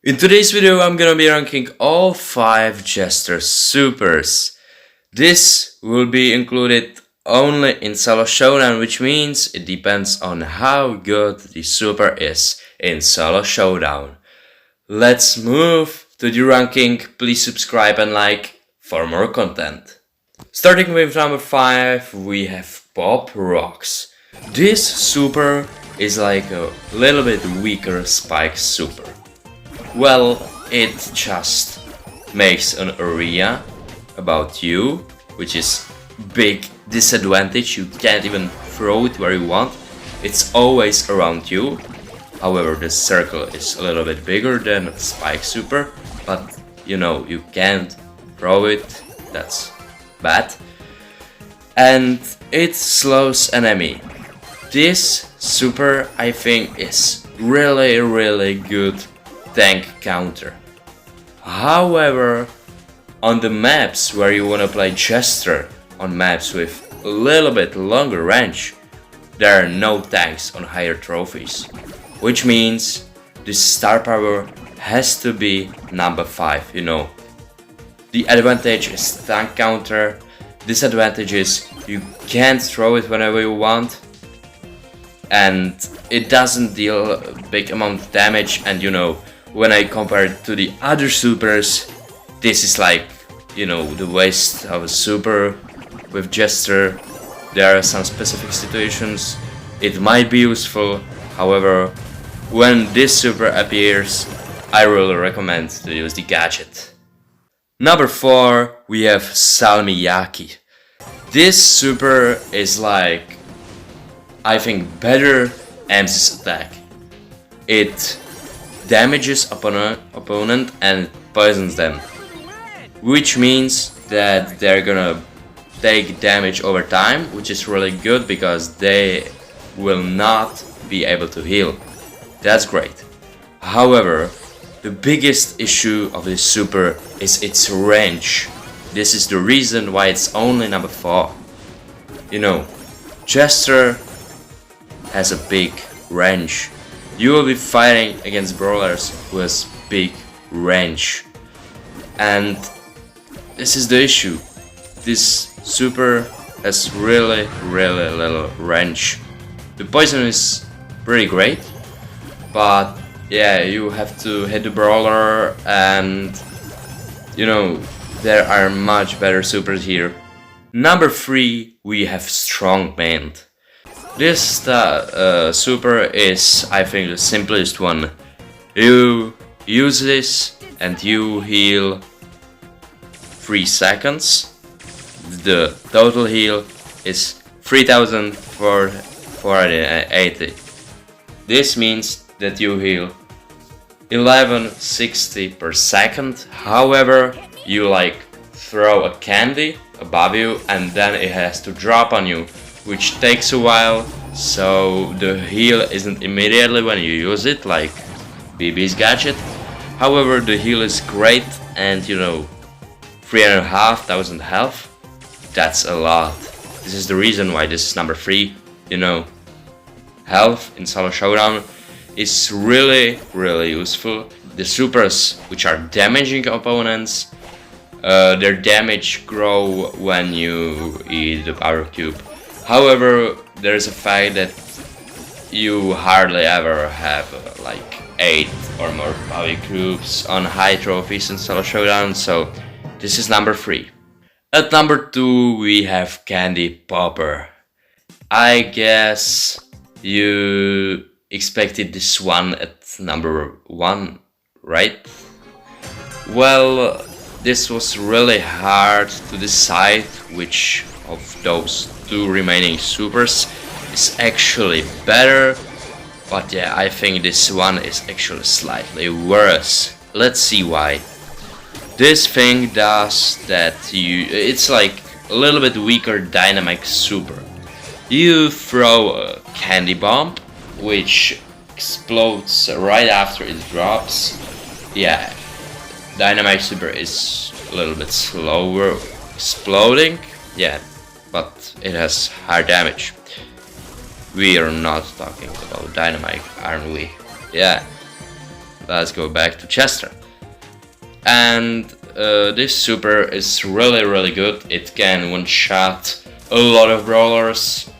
In today's video I'm gonna be ranking all 5 CHESTER'S supers. This will be included only in solo showdown, which means it depends on how good the super is in solo showdown. Let's move to the ranking. Please subscribe and like for more content. Starting with number 5, we have Pop Rocks. This super is like a little bit weaker Spike super. Well, it just makes an area about you, which is big disadvantage. You can't even throw it where you want. It's always around you. However, the circle is a little bit bigger than Spike super, but you know, you can't throw it. That's bad. And it slows enemy. This super, I think, is really good tank counter. However, on the maps where you wanna play Chester, on maps with a little bit longer range, there are no tanks on higher trophies, which means the star power has to be number 5, you know. The advantage is tank counter, disadvantage is you can't throw it whenever you want, and it doesn't deal a big amount of damage. And you know, when I compare it to the other supers, this is like, you know, the waste of a super. With Jester, there are some specific situations it might be useful. However, when this super appears, I really recommend to use the gadget. Number 4, we have Salmiakki. This super is like, I think, better M's attack. It damages opponent and poisons them, which means that they're gonna take damage over time, which is really good because they will not be able to heal. That's great. However, the biggest issue of this super is its range. This is the reason why it's only number 4. You know, Chester has a big range. You will be fighting against Brawlers who has big range. And this is the issue. This super has really little range. The poison is pretty great, but yeah, you have to hit the Brawler, and you know, there are much better supers here. Number 3, we have Strongman. This super is, I think, the simplest one. You use this and you heal 3 seconds. The total heal is 3480. This means that you heal 1160 per second. However, you like throw a candy above you and then it has to drop on you, which takes a while, so the heal isn't immediately when you use it, like BB's gadget. However, the heal is great, and you know, 3,500 health, that's a lot. This is the reason why this is number 3, you know. Health in solo showdown is really useful. The supers, which are damaging opponents, their damage grow when you eat the power cube. However, there's a fact that you hardly ever have like 8 or more power cubes on high trophies in solo showdown, so this is number 3. At number 2, we have Candy Popper. I guess you expected this one at number 1, right? Well, this was really hard to decide which of those 2 remaining supers is actually better, but yeah, I think this one is actually slightly worse. Let's see why. This thing does that it's like a little bit weaker dynamic super. You throw a candy bomb, which explodes right after it drops. Yeah, dynamic super is a little bit slower exploding, yeah, but it has higher damage. We are not talking about dynamite, aren't we? Yeah. let's go back to Chester. And this super is really good. It can one-shot a lot of brawlers.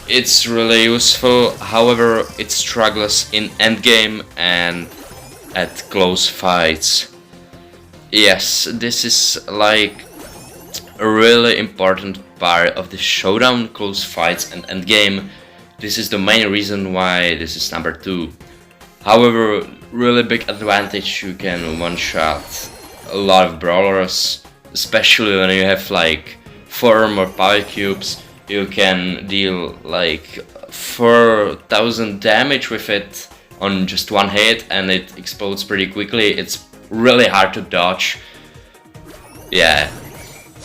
It's really useful, however it struggles in endgame and at close fights. Yes, this is like a really important part of the showdown, close fights and endgame. This is the main reason why this is number 2. However, really big advantage, you can one-shot a lot of brawlers, especially when you have like 4 more power cubes. You can deal like 4000 damage with it on just one hit, and it explodes pretty quickly. It's really hard to dodge. Yeah,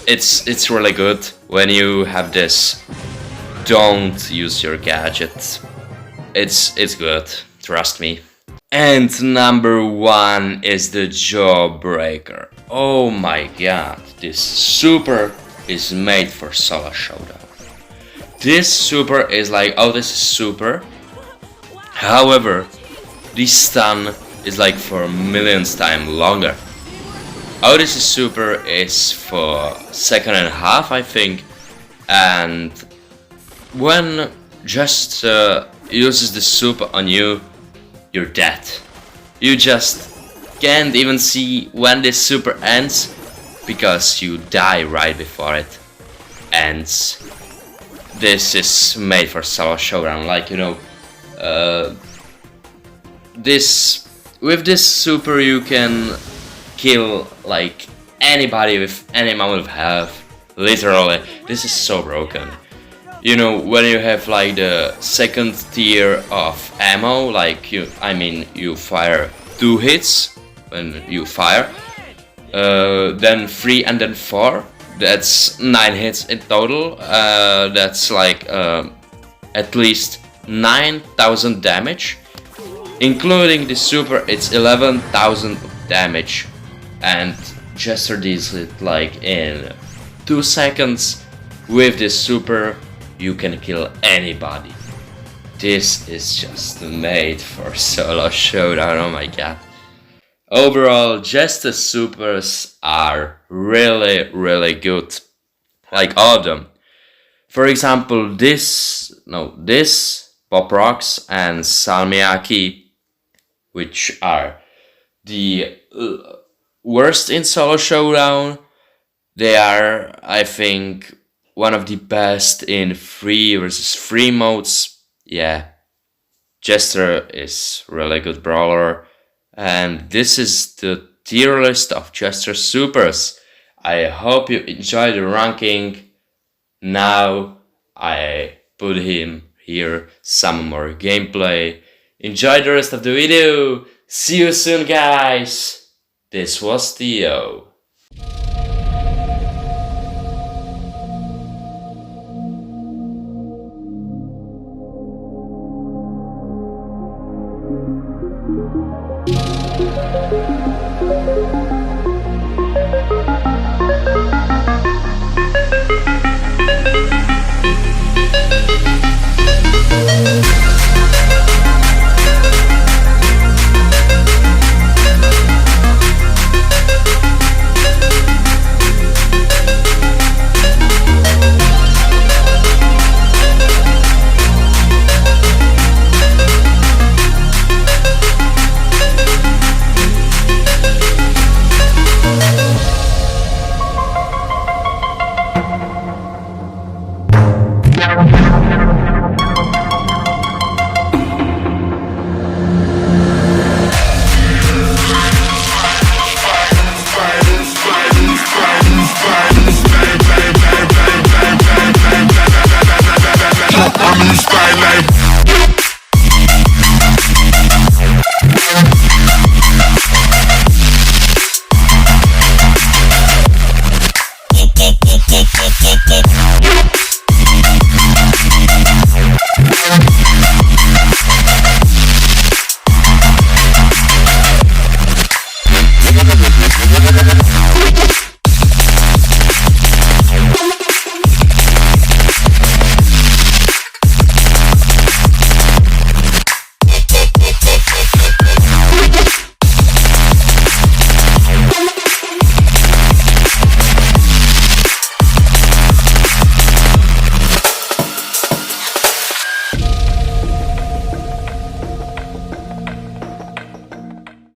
it's really good when you have this. Don't use your gadget. It's good, trust me. And number 1 is the Jawbreaker. Oh my god, this super is made for solo showdown. This super is like, oh, this is super. However, this stun is like for millions times longer. Oh, this is super is for second and a half, I think. And when just uses the super on you, you're dead. You just can't even see when this super ends, because you die right before it ends. This is made for solo showdown, like, you know, with this super you can kill like anybody with any amount of health. Literally, this is so broken. You know, when you have like the second tier of ammo, like you fire 2 hits when you fire, then 3 and then 4. That's 9 hits in total. That's like at least 9000 damage. Including the super, it's 11,000 damage. And Chester deals it like in 2 seconds. With this super, you can kill anybody. This is just made for solo showdown, oh my god. Overall, Chester's supers are really good. Like all of them. For example, this Pop Rocks and Salmiakki, which are the worst in solo showdown. They are, I think, one of the best in 3 versus 3 modes. Yeah, Chester is really good brawler. And this is the tier list of Chester's supers. I hope you enjoyed the ranking. Now I put him here some more gameplay. Enjoy the rest of the video. See you soon, guys. This was Theo.